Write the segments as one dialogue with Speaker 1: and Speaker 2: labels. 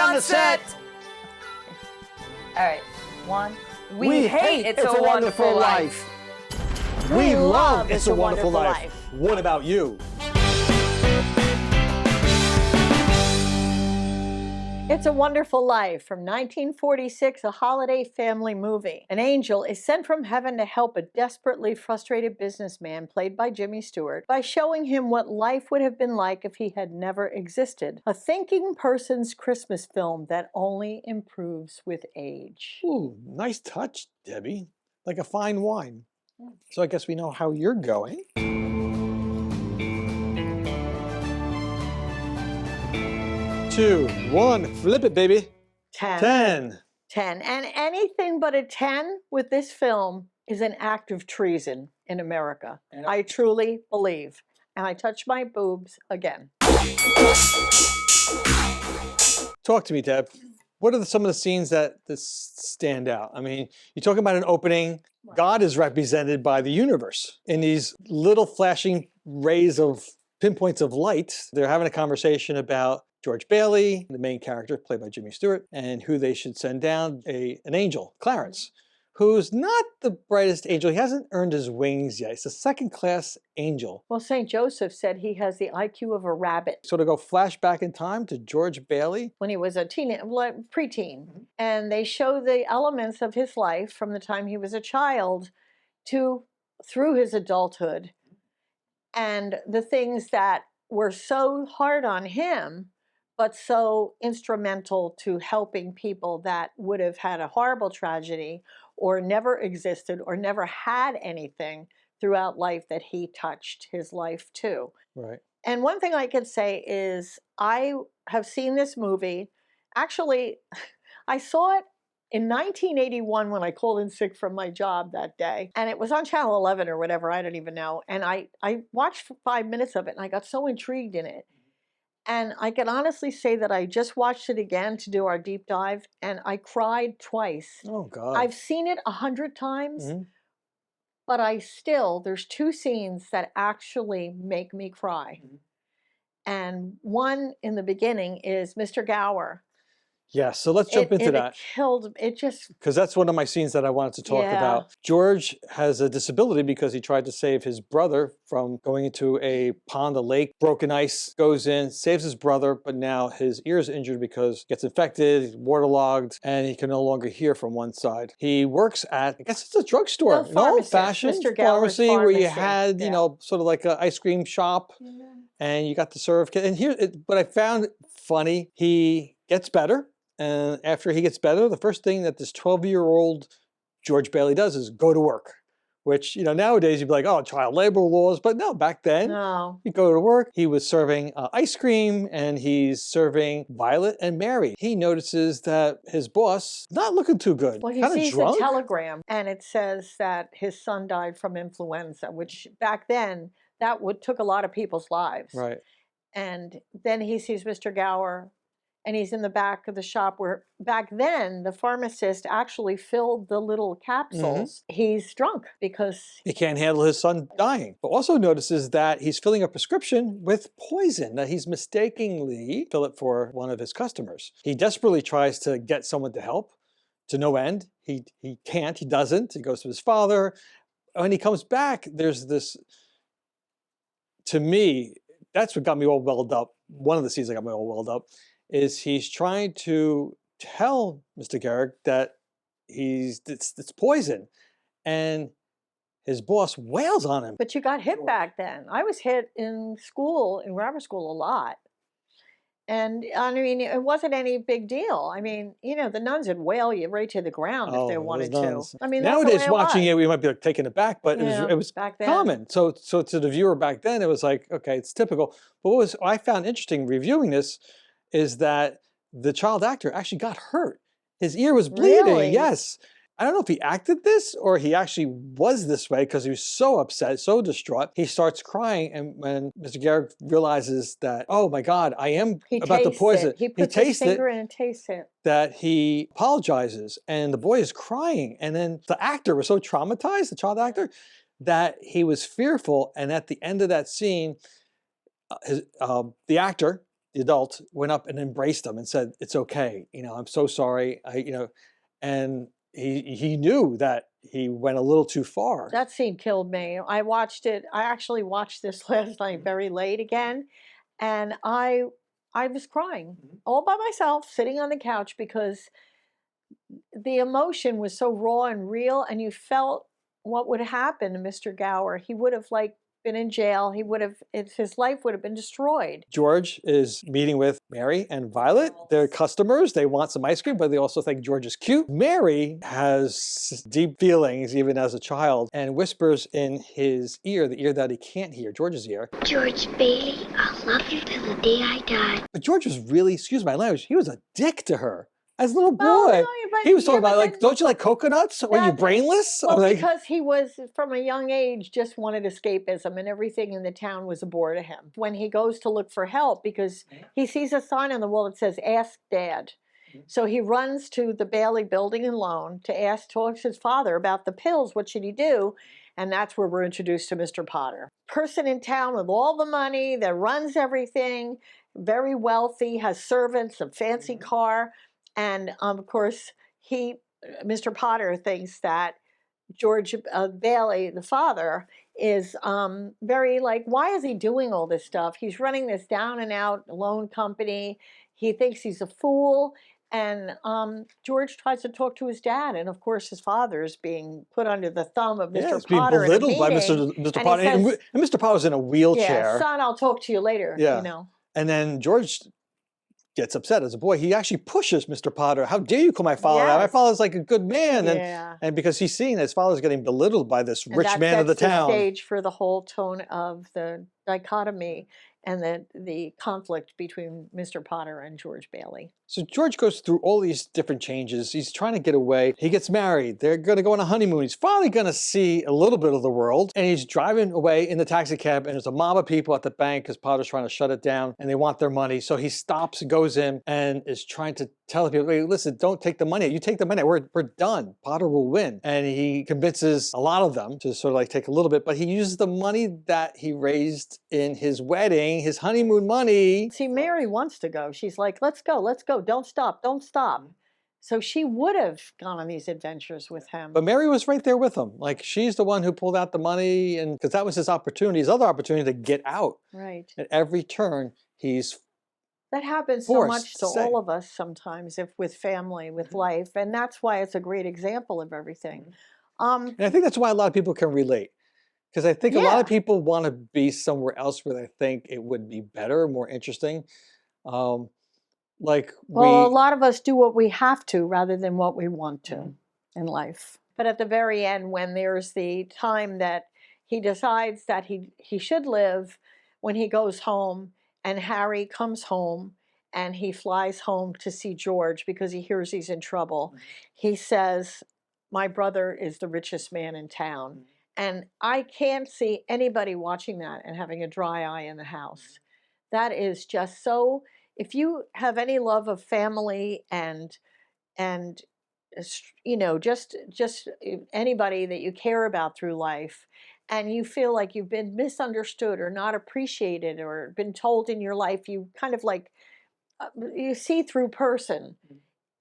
Speaker 1: on the set.
Speaker 2: All right, one. We hate It's a Wonderful Life.
Speaker 1: We love It's a Wonderful Life. What about you?
Speaker 3: It's a Wonderful Life from 1946, a holiday family movie. An angel is sent from heaven to help a desperately frustrated businessman, played by Jimmy Stewart, by showing him what life would have been like if he had never existed. A thinking person's Christmas film that only improves with age.
Speaker 1: Ooh, nice touch, Debbie. Like a fine wine. So I guess we know how you're going. 2, 1, flip it, baby. 10.
Speaker 3: 10. And anything but a 10 with this film is an act of treason in America. I truly believe. And I touch my boobs again.
Speaker 1: Talk to me, Deb. What are some of the scenes that stand out? I mean, you're talking about an opening. God is represented by the universe in these little flashing rays of pinpoints of light. They're having a conversation about George Bailey, the main character played by Jimmy Stewart, and who they should send down, an angel, Clarence, who's not the brightest angel. He hasn't earned his wings yet. He's a second-class angel.
Speaker 3: Well, St. Joseph said he has the IQ of a rabbit.
Speaker 1: So to go flash back in time to George Bailey.
Speaker 3: When he was a preteen. And they show the elements of his life from the time he was a child to through his adulthood. And the things that were so hard on him, but so instrumental to helping people that would have had a horrible tragedy or never existed or never had anything throughout life that he touched his life too.
Speaker 1: Right.
Speaker 3: And one thing I can say is I have seen this movie. Actually, I saw it in 1981 when I called in sick from my job that day. And it was on Channel 11 or whatever, I don't even know. And I watched 5 minutes of it and I got so intrigued in it. And I can honestly say that I just watched it again to do our deep dive, and I cried twice.
Speaker 1: Oh, God.
Speaker 3: I've seen it 100 times, but there's 2 scenes that actually make me cry. And one in the beginning is Mr. Gower.
Speaker 1: Yeah, so let's jump into that.
Speaker 3: It just...
Speaker 1: Because that's one of my scenes that I wanted to talk about. George has a disability because he tried to save his brother from going into a pond, a lake, broken ice, goes in, saves his brother, but now his ear is injured because he gets infected, waterlogged, and he can no longer hear from one side. He works at, I guess it's a drugstore, an old-fashioned pharmacy where you had, you know, sort of like an ice cream shop, and you got to serve. And here, what I found funny, he gets better. And after he gets better, the first thing that this 12-year-old George Bailey does is go to work, which, you know, nowadays you'd be like, oh, child labor laws. But no, back then, he'd go to work. He was serving ice cream, and he's serving Violet and Mary. He notices that his boss not looking too good.
Speaker 3: Well, he sees a telegram, and it says that his son died from influenza, which back then, took a lot of people's lives.
Speaker 1: Right.
Speaker 3: And then he sees Mr. Gower, and he's in the back of the shop where back then the pharmacist actually filled the little capsules. He's drunk because
Speaker 1: he can't handle his son dying. But also notices that he's filling a prescription with poison that he's mistakenly fill it for one of his customers. He desperately tries to get someone to help to no end. He can't, he doesn't. He goes to his father. When he comes back, there's this, to me, that's what got me all welled up. One of the scenes that got me all welled up is he's trying to tell Mr. Garrick that it's poison, and his boss wails on him.
Speaker 3: But you got hit back then. I was hit in school, in grammar school, a lot. And I mean, it wasn't any big deal. I mean, you know, the nuns would wail you right to the ground if they wanted to. I mean,
Speaker 1: nowadays watching it, we might be like taken aback, but it was
Speaker 3: back then.
Speaker 1: Common. So to the viewer back then, it was like, okay, it's typical. But what I found interesting reviewing this is that the child actor actually got hurt. His ear was bleeding.
Speaker 3: Really?
Speaker 1: Yes. I don't know if he acted this or he actually was this way because he was so upset, so distraught. He starts crying, and when Mr. Garrick realizes that, oh my God, I am about to poison.
Speaker 3: He puts his finger in and tastes it.
Speaker 1: That he apologizes, and the boy is crying. And then the actor was so traumatized, the child actor, that he was fearful. And at the end of that scene, the actor the adult, went up and embraced him and said, "It's okay. I'm so sorry." And he knew that he went a little too far.
Speaker 3: That scene killed me. I watched it. I actually watched this last night very late again, and I was crying all by myself, sitting on the couch, because the emotion was so raw and real, and you felt what would happen to Mr. Gower. He would have been in jail. He would have, his life would have been destroyed.
Speaker 1: George is meeting with Mary and Violet. They're customers. They want some ice cream, but they also think George is cute. Mary has deep feelings even as a child and whispers in his ear, the ear that he can't hear, George's ear.
Speaker 4: George Bailey, I'll love you till the day I die.
Speaker 1: But George was really, excuse my language, he was a dick to her. As a little boy,
Speaker 3: Well,
Speaker 1: he was talking about don't you like coconuts? Are you brainless?
Speaker 3: Well, because he was, from a young age, just wanted escapism, and everything in the town was a bore to him. When he goes to look for help, because he sees a sign on the wall that says, "Ask Dad." So he runs to the Bailey Building and Loan to talk to his father about the pills. What should he do? And that's where we're introduced to Mr. Potter. Person in town with all the money, that runs everything, very wealthy, has servants, a fancy car. And of course, Mr. Potter thinks that George Bailey, the father, is very why is he doing all this stuff? He's running this down and out loan company. He thinks he's a fool. And George tries to talk to his dad. And of course, his father is being put under the thumb of Mr. Potter.
Speaker 1: Being belittled by Mr. Potter. And Mr. Potter's in a wheelchair.
Speaker 3: Yeah, son, I'll talk to you later.
Speaker 1: Yeah. And then George gets upset as a boy. He actually pushes Mr. Potter. "How dare you call my father that? My father's like a good man." And because he's seeing his father's getting belittled by this rich man of the town.
Speaker 3: The stage for the whole tone of the dichotomy and the conflict between Mr. Potter and George Bailey.
Speaker 1: So George goes through all these different changes. He's trying to get away. He gets married. They're going to go on a honeymoon. He's finally going to see a little bit of the world. And he's driving away in the taxi cab, and there's a mob of people at the bank because Potter's trying to shut it down, and they want their money. So he stops, goes in, and is trying to tell the people, "Hey, listen, don't take the money. You take the money, we're done. Potter will win." And he convinces a lot of them to sort of take a little bit, but he uses the money that he raised in his wedding, his honeymoon money.
Speaker 3: See, Mary wants to go. She's like, let's go. Don't stop. Don't stop. So she would have gone on these adventures with him.
Speaker 1: But Mary was right there with him. She's the one who pulled out the money, and because that was his opportunity, his other opportunity to get out.
Speaker 3: Right.
Speaker 1: At every turn, he's
Speaker 3: that happens so much to all of us sometimes, with family, with life. And that's why it's a great example of everything.
Speaker 1: And I think that's why a lot of people can relate. Because I think a lot of people want to be somewhere else where they think it would be better, more interesting. A
Speaker 3: lot of us do what we have to rather than what we want to in life. But at the very end, when there's the time that he decides that he should live, when he goes home and Harry comes home and he flies home to see George because he hears he's in trouble, he says, "My brother is the richest man in town." And I can't see anybody watching that and having a dry eye in the house. That is just so, if you have any love of family and just anybody that you care about through life, and you feel like you've been misunderstood or not appreciated or been told in your life, you kind of you see through person.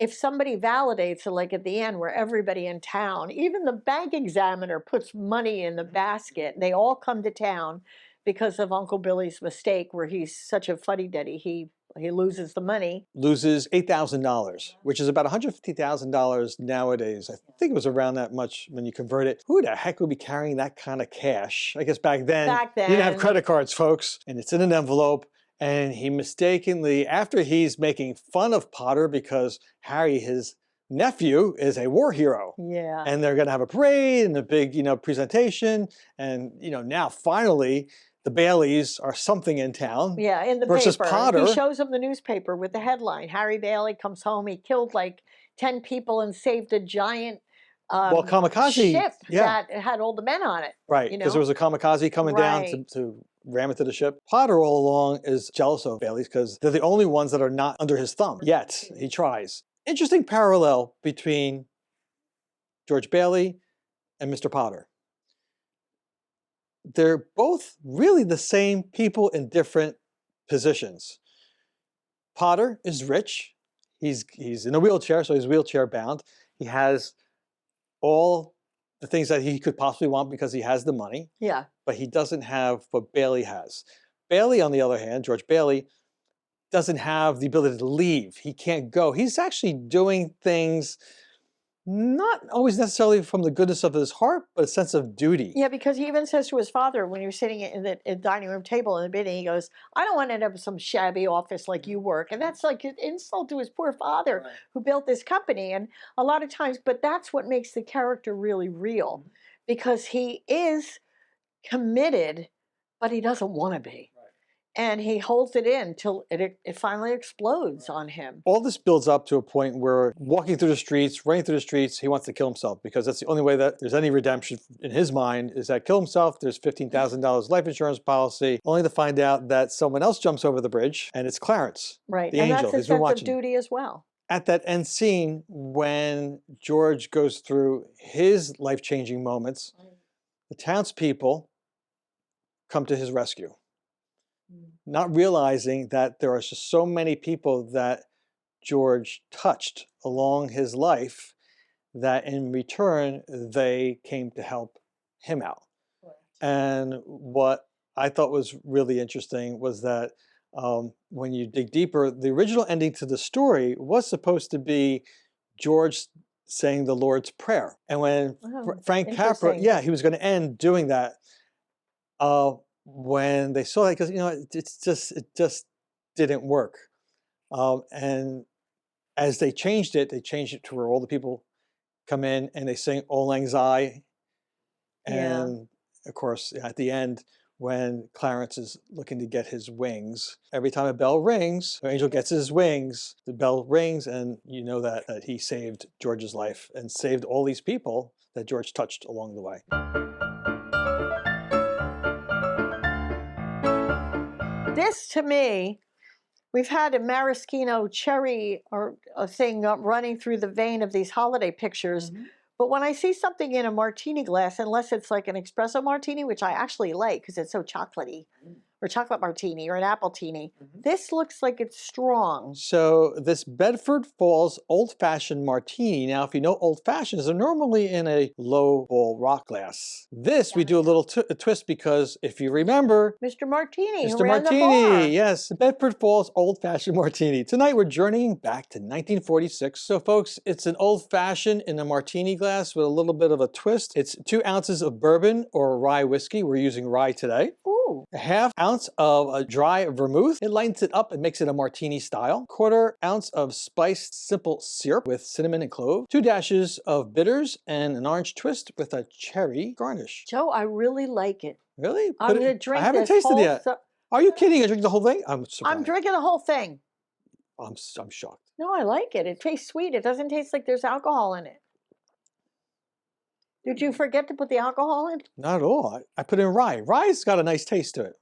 Speaker 3: If somebody validates it, at the end where everybody in town, even the bank examiner puts money in the basket, they all come to town because of Uncle Billy's mistake where he's such a fuddy-duddy. He loses the money.
Speaker 1: Loses $8,000, which is about $150,000 nowadays. I think it was around that much when you convert it. Who the heck would be carrying that kind of cash? I guess back then, you didn't have credit cards, folks. And it's in an envelope. And he mistakenly, after he's making fun of Potter because Harry, his nephew, is a war hero.
Speaker 3: Yeah.
Speaker 1: And they're going to have a parade and a big, presentation. And, now finally, the Baileys are something in town.
Speaker 3: Yeah, in the
Speaker 1: versus
Speaker 3: paper.
Speaker 1: Potter.
Speaker 3: He shows them the newspaper with the headline, "Harry Bailey comes home. He killed 10 people and saved a giant
Speaker 1: kamikaze
Speaker 3: ship that had all the men on it."
Speaker 1: Right, because there was a kamikaze coming down to ram into the ship. Potter all along is jealous of Bailey's because they're the only ones that are not under his thumb. Yet, he tries. Interesting parallel between George Bailey and Mr. Potter. They're both really the same people in different positions. Potter is rich. He's in a wheelchair, so he's wheelchair bound. He has all the things that he could possibly want because he has the money.
Speaker 3: Yeah.
Speaker 1: But he doesn't have what Bailey has. Bailey, on the other hand, George Bailey, doesn't have the ability to leave. He can't go. He's actually doing things not always necessarily from the goodness of his heart, but a sense of duty.
Speaker 3: Yeah, because he even says to his father when he was sitting in the dining room table in the beginning, he goes, I don't want to end up in some shabby office like you work. And that's like an insult to his poor father who built this company. And a lot of times, but that's what makes the character really real, because he is committed, but he doesn't want to be. And he holds it in till it finally explodes on him.
Speaker 1: All this builds up to a point where walking through the streets, running through the streets, he wants to kill himself because that's the only way that there's any redemption in his mind is that kill himself. There's $15,000 life insurance policy, only to find out that someone else jumps over the bridge and it's Clarence,
Speaker 3: right.
Speaker 1: the
Speaker 3: And
Speaker 1: angel.
Speaker 3: that's a sense of duty as well.
Speaker 1: At that end scene, when George goes through his life-changing moments, the townspeople come to his rescue. Not realizing that there are just so many people that George touched along his life that in return they came to help him out. And what I thought was really interesting was that when you dig deeper, the original ending to the story was supposed to be George saying the Lord's Prayer. And when Frank Capra, he was going to end doing that. When they saw it, because it just didn't work, and as they changed it to where all the people come in and they sing "Auld Lang Syne," and of course at the end when Clarence is looking to get his wings, every time a bell rings, the angel gets his wings, the bell rings, and you know that he saved George's life and saved all these people that George touched along the way.
Speaker 3: This, to me, we've had a maraschino cherry or a thing running through the vein of these holiday pictures. But when I see something in a martini glass, unless it's like an espresso martini, which I actually like because it's so chocolatey, or chocolate martini or an appletini, this looks like it's strong.
Speaker 1: So this Bedford Falls Old-Fashioned Martini. Now, if you know old-fashions, they're normally in a low ball rock glass. This we do a little twist because if you remember,
Speaker 3: Mr. Martini,
Speaker 1: Mr.
Speaker 3: who ran
Speaker 1: Martini,
Speaker 3: the bar.
Speaker 1: yes, Bedford Falls Old-Fashioned Martini. Tonight we're journeying back to 1946. So folks, it's an old-fashioned in a martini glass with a little bit of a twist. It's 2 ounces of bourbon or rye whiskey. We're using rye today.
Speaker 3: Ooh.
Speaker 1: A half ounce of a dry vermouth. It lightens it up and makes it a martini style. 1/4 ounce of spiced simple syrup with cinnamon and clove. 2 dashes of bitters and an orange twist with a cherry garnish.
Speaker 3: Joe, I really like it.
Speaker 1: Really?
Speaker 3: I'm going to drink this.
Speaker 1: I haven't tasted it yet. Are you kidding? I drink the whole thing? I'm surprised.
Speaker 3: I'm drinking the whole thing.
Speaker 1: I'm shocked.
Speaker 3: No, I like it. It tastes sweet. It doesn't taste like there's alcohol in it. Did you forget to put the alcohol in?
Speaker 1: Not at all. I put in rye. Rye's got a nice taste to it.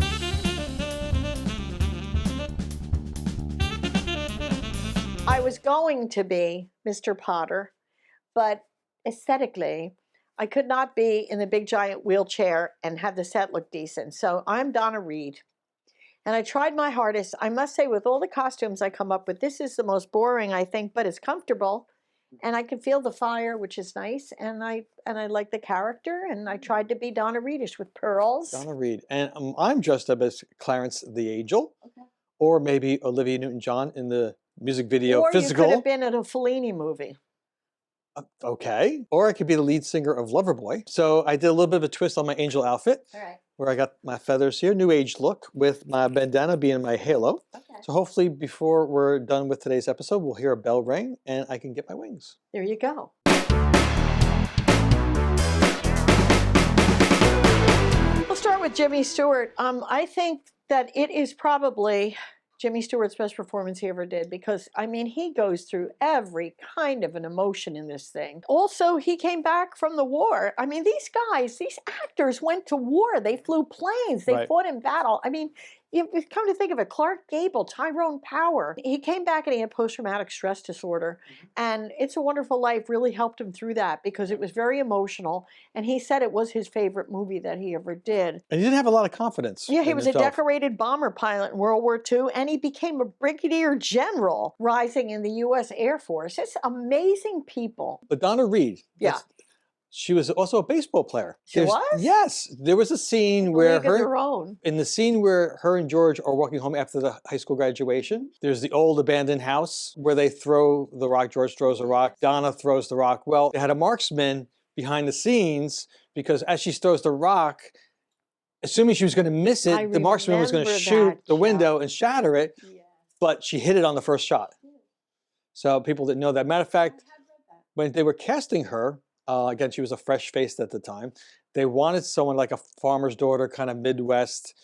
Speaker 3: I was going to be Mr. Potter, but aesthetically, I could not be in the big giant wheelchair and have the set look decent. So I'm Donna Reed. And I tried my hardest. I must say, with all the costumes I come up with, this is the most boring, I think, but it's comfortable. And I can feel the fire, which is nice. And I like the character. And I tried to be Donna Reedish with pearls.
Speaker 1: Donna Reed. And I'm dressed up as Clarence the Angel. Okay. Or maybe Olivia Newton-John in the music video Physical.
Speaker 3: Or you could have been in a Fellini movie.
Speaker 1: Okay. Or I could be the lead singer of Loverboy. So I did a little bit of a twist on my angel outfit.
Speaker 3: All right.
Speaker 1: Where I got my feathers here, new age look, with my bandana being my halo. Okay. So hopefully before we're done with today's episode, we'll hear a bell ring and I can get my wings.
Speaker 3: There you go. We'll start with Jimmy Stewart. I think that it is probably Jimmy Stewart's best performance he ever did because, I mean, he goes through every kind of an emotion in this thing. Also, he came back from the war. I mean, these guys, these actors went to war. They flew planes. They fought in battle. I mean, You come to think of it, Clark Gable, Tyrone Power. He came back and he had post-traumatic stress disorder. And It's a Wonderful Life really helped him through that because it was very emotional. And he said it was his favorite movie that he ever did.
Speaker 1: And he didn't have a lot of confidence.
Speaker 3: Yeah, he was a decorated bomber pilot in World War II, and he became a brigadier general rising in the U.S. Air Force. It's amazing people.
Speaker 1: But Donna Reed.
Speaker 3: Yeah.
Speaker 1: She was also a baseball player.
Speaker 3: She was?
Speaker 1: Yes. There was a scene where
Speaker 3: in
Speaker 1: the scene where her and George are walking home after the high school graduation, there's the old abandoned house where they throw the rock. George throws a rock. Donna throws the rock. Well, they had a marksman behind the scenes because as she throws the rock, assuming she was going to miss it, the marksman was going to shoot the window and shatter it, but she hit it on the first shot. So people didn't know that. Matter of fact, when they were casting her, again, she was a fresh face at the time. They wanted someone like a farmer's daughter, kind of Midwest.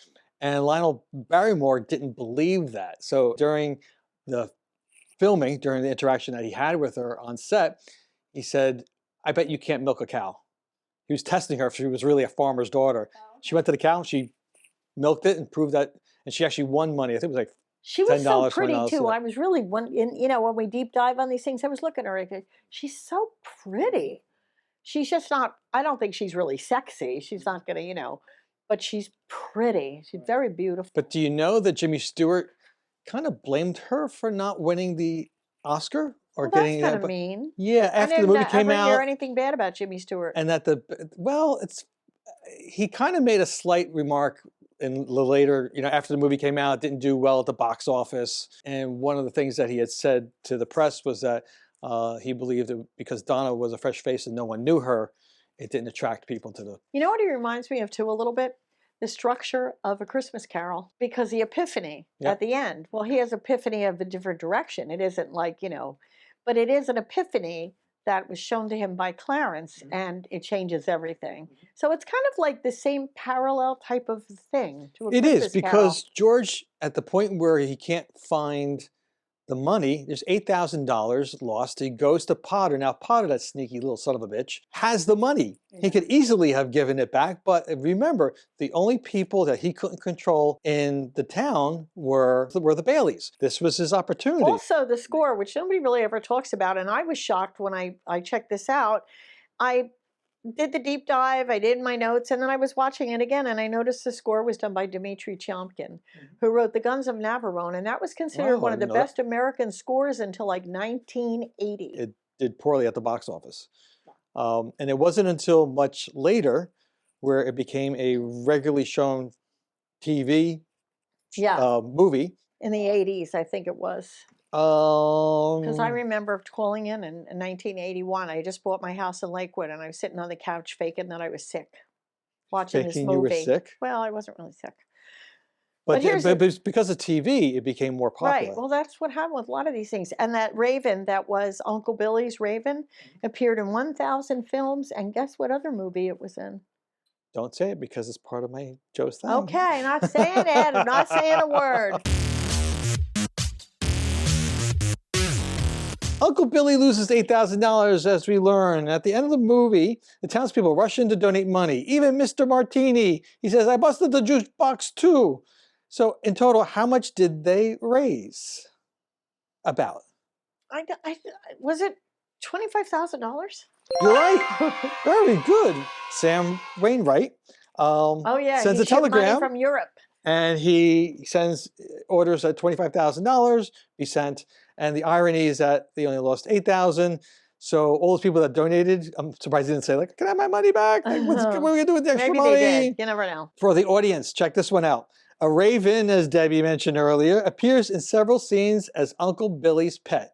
Speaker 1: And Lionel Barrymore didn't believe that. So during the filming, during the interaction that he had with her on set, he said, I bet you can't milk a cow. He was testing her if she was really a farmer's daughter. She went to the cow, she milked it and proved that, and she actually won money. I think it was like
Speaker 3: she was so pretty
Speaker 1: $10,
Speaker 3: too. I was really, when we deep dive on these things, I was looking at her, I go, she's so pretty. She's just not, I don't think she's really sexy. She's not going to, but she's pretty. She's very beautiful.
Speaker 1: But do you know that Jimmy Stewart kind of blamed her for not winning the Oscar? Or
Speaker 3: getting that's kind of mean.
Speaker 1: Yeah, after the movie came out.
Speaker 3: I didn't hear anything bad about Jimmy Stewart.
Speaker 1: And that he kind of made a slight remark in the later, after the movie came out, didn't do well at the box office. And one of the things that he had said to the press was that he believed that because Donna was a fresh face and no one knew her, it didn't attract people to the... You
Speaker 3: know what he reminds me of too a little bit? The structure of A Christmas Carol, because the epiphany at the end, well, he has epiphany of a different direction. It isn't like, but it is an epiphany that was shown to him by Clarence, and it changes everything. So it's kind of like the same parallel type of thing to A Christmas Carol. It is,
Speaker 1: because George, at the point where he can't find the money, there's $8,000 lost. He goes to Potter. Now, Potter, that sneaky little son of a bitch, has the money. He could easily have given it back, but remember, the only people that he couldn't control in the town were the Baileys. This was his opportunity.
Speaker 3: Also, the score, which nobody really ever talks about, and I was shocked when I checked this out. I did the deep dive, I did my notes, and then I was watching it again, and I noticed the score was done by Dmitri Tiomkin, who wrote The Guns of Navarone, and that was considered one of the best American scores until like 1980.
Speaker 1: It did poorly at the box office. And it wasn't until much later where it became a regularly shown TV movie.
Speaker 3: In the 80s, I think it was. Because I remember calling in 1981. I just bought my house in Lakewood, and I was sitting on the couch faking that I was sick, watching this movie.
Speaker 1: You were sick?
Speaker 3: Well, I wasn't really sick.
Speaker 1: But because of TV, it became more popular.
Speaker 3: Right. Well, that's what happened with a lot of these things. And that Raven, that was Uncle Billy's Raven, appeared in 1,000 films. And guess what other movie it was in?
Speaker 1: Don't say it because it's part of my Joe's thing.
Speaker 3: Okay, not saying it. I'm not saying a word.
Speaker 1: Uncle Billy loses $8,000 as we learn. At the end of the movie, the townspeople rush in to donate money. Even Mr. Martini, he says, I busted the juice box too. So in total, how much did they raise? About?
Speaker 3: Was it $25,000?
Speaker 1: You're right. Very good. Sam Wainwright sends a telegram
Speaker 3: money from Europe.
Speaker 1: And he sends orders at $25,000 be sent. And the irony is that they only lost $8,000. So all those people that donated, I'm surprised they didn't say, like, can I have my money back? Like, what are we going to do with the extra money?
Speaker 3: Maybe they did. You never know.
Speaker 1: For the audience, check this one out. A raven, as Debbie mentioned earlier, appears in several scenes as Uncle Billy's pet.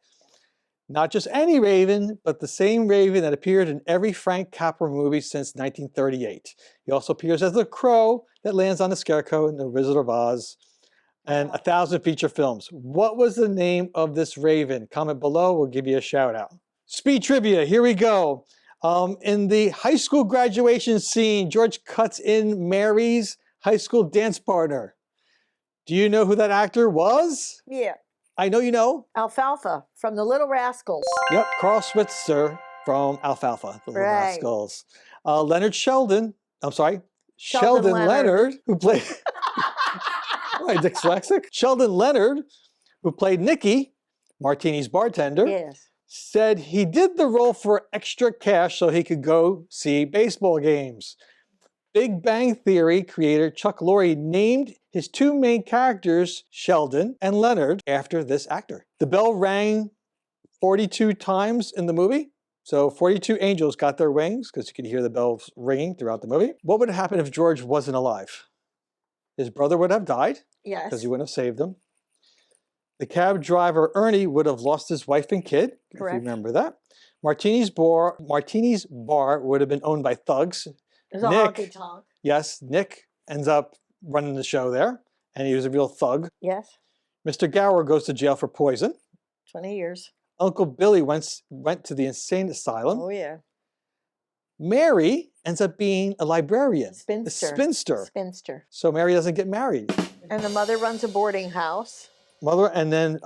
Speaker 1: Not just any raven, but the same raven that appeared in every Frank Capra movie since 1938. He also appears as the crow that lands on the scarecrow in The Wizard of Oz. And 1,000 feature films. What was the name of this raven? Comment below, we'll give you a shout out. Speed trivia, here we go. In the high school graduation scene, George cuts in Mary's high school dance partner. Do you know who that actor was?
Speaker 3: Yeah.
Speaker 1: I know you know.
Speaker 3: Alfalfa from The Little Rascals.
Speaker 1: Yep, Carl Switzer from Alfalfa, The Little Rascals. Sheldon Leonard, who played... Right, dyslexic. Sheldon Leonard, who played Nicky, Martini's bartender,
Speaker 3: Yes.
Speaker 1: said he did the role for extra cash so he could go see baseball games. Big Bang Theory creator Chuck Lorre named his two main characters, Sheldon and Leonard, after this actor. The bell rang 42 times in the movie. So 42 angels got their wings, because you could hear the bells ringing throughout the movie. What would have happened if George wasn't alive? His brother would have died,
Speaker 3: Yes.
Speaker 1: because he wouldn't have saved him. The cab driver, Ernie, would have lost his wife and kid,
Speaker 3: Correct.
Speaker 1: if you remember that. Martini's bar would have been owned by thugs.
Speaker 3: There's a
Speaker 1: Nick,
Speaker 3: honky tonk.
Speaker 1: yes, Nick ends up running the show there, and he was a real thug.
Speaker 3: Yes.
Speaker 1: Mr. Gower goes to jail for poison.
Speaker 3: 20 years.
Speaker 1: Uncle Billy went to the insane asylum.
Speaker 3: Oh, yeah.
Speaker 1: Mary ends up being a librarian.
Speaker 3: Spinster.
Speaker 1: A spinster.
Speaker 3: Spinster.
Speaker 1: So Mary doesn't get married.
Speaker 3: And the mother runs a boarding house.
Speaker 1: Mother, and then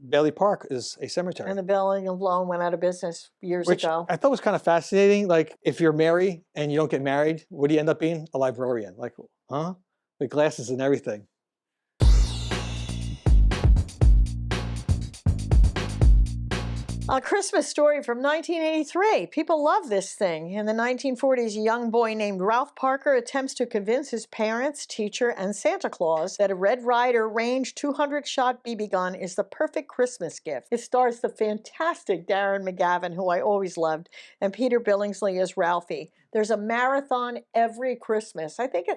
Speaker 1: Bailey Park is a cemetery.
Speaker 3: And the building alone went out of business years
Speaker 1: Which
Speaker 3: ago.
Speaker 1: I thought was kind of fascinating. Like, if you're Mary and you don't get married, what do you end up being? A librarian. Like, huh? With glasses and everything.
Speaker 3: A Christmas Story from 1983. People love this thing. In the 1940s, a young boy named Ralph Parker attempts to convince his parents, teacher, and Santa Claus that a Red Ryder range 200-shot BB gun is the perfect Christmas gift. It stars the fantastic Darren McGavin, who I always loved, and Peter Billingsley as Ralphie. There's a marathon every Christmas. I think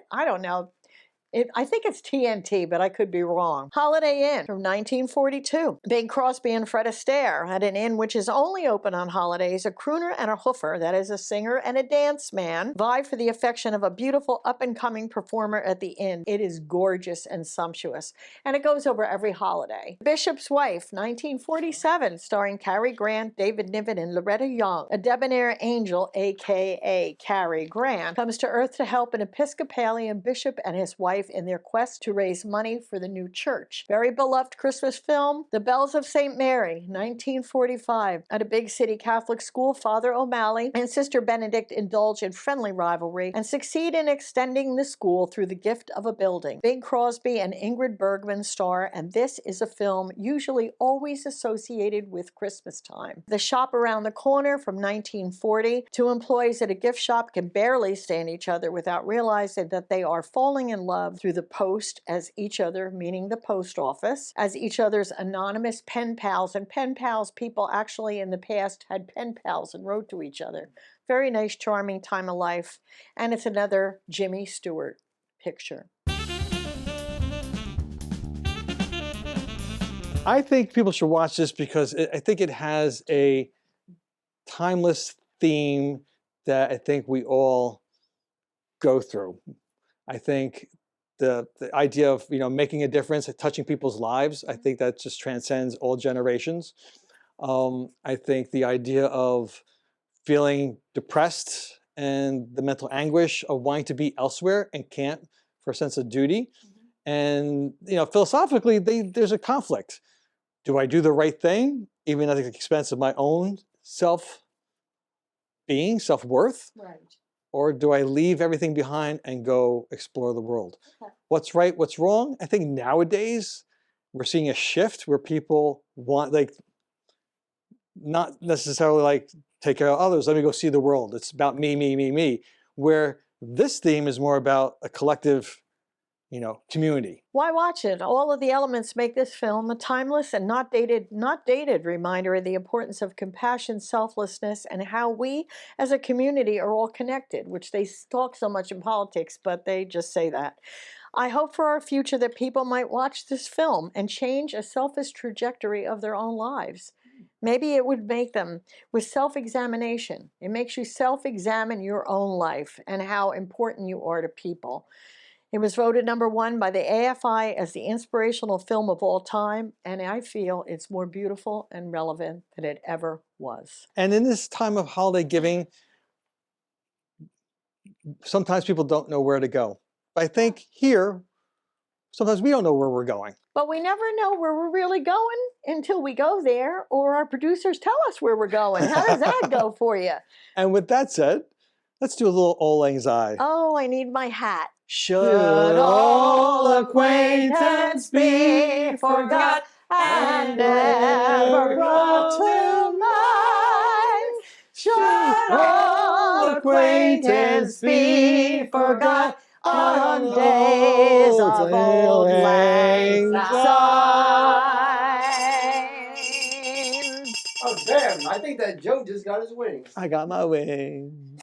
Speaker 3: it's TNT, but I could be wrong. Holiday Inn from 1942. Bing Crosby and Fred Astaire at an inn which is only open on holidays. A crooner and a hoofer, that is a singer and a dance man, vie for the affection of a beautiful up-and-coming performer at the inn. It is gorgeous and sumptuous, and it goes over every holiday. Bishop's Wife, 1947, starring Cary Grant, David Niven, and Loretta Young. A debonair angel, a.k.a. Cary Grant, comes to Earth to help an Episcopalian bishop and his wife in their quest to raise money for the new church. Very beloved Christmas film, The Bells of St. Mary, 1945. At a big city Catholic school, Father O'Malley and Sister Benedict indulge in friendly rivalry and succeed in extending the school through the gift of a building. Bing Crosby and Ingrid Bergman star, and this is a film usually always associated with Christmas time. The Shop Around the Corner from 1940. Two employees at a gift shop can barely stand each other without realizing that they are falling in love through the post as each other, meaning the post office, as each other's anonymous pen pals. And pen pals, people actually in the past had pen pals and wrote to each other. Very nice, charming time of life. And it's another Jimmy Stewart picture.
Speaker 1: I think people should watch this because I think it has a timeless theme that I think we all go through. I think the idea of making a difference, touching people's lives, I think that just transcends all generations. I think the idea of feeling depressed and the mental anguish of wanting to be elsewhere and can't for a sense of duty. And philosophically, there's a conflict. Do I do the right thing, even at the expense of my own self-being, self-worth?
Speaker 3: Right.
Speaker 1: Or do I leave everything behind and go explore the world? Okay. What's right, what's wrong? I think nowadays we're seeing a shift where people want, not necessarily take care of others. Let me go see the world. It's about me, me, me, me. Where this theme is more about a collective, community.
Speaker 3: Why watch it? All of the elements make this film a timeless and not dated reminder of the importance of compassion, selflessness, and how we as a community are all connected, which they talk so much in politics, but they just say that. I hope for our future that people might watch this film and change a selfish trajectory of their own lives. Maybe it would make them with self-examination. It makes you self-examine your own life and how important you are to people. It was voted #1 by the AFI as the inspirational film of all time, and I feel it's more beautiful and relevant than it ever was.
Speaker 1: And in this time of holiday giving, sometimes people don't know where to go. But I think here, sometimes we don't know where we're going.
Speaker 3: But we never know where we're really going until we go there, or our producers tell us where we're going. How does that go for you?
Speaker 1: And with that said, let's do a little Auld Lang Syne.
Speaker 3: Oh, I need my hat.
Speaker 1: Should all acquaintance be forgot
Speaker 3: and never brought to mind? Should all acquaintance be forgot on days of old lang syne?
Speaker 5: Oh, damn. I think that Joe just got his wings.
Speaker 1: I got my wings.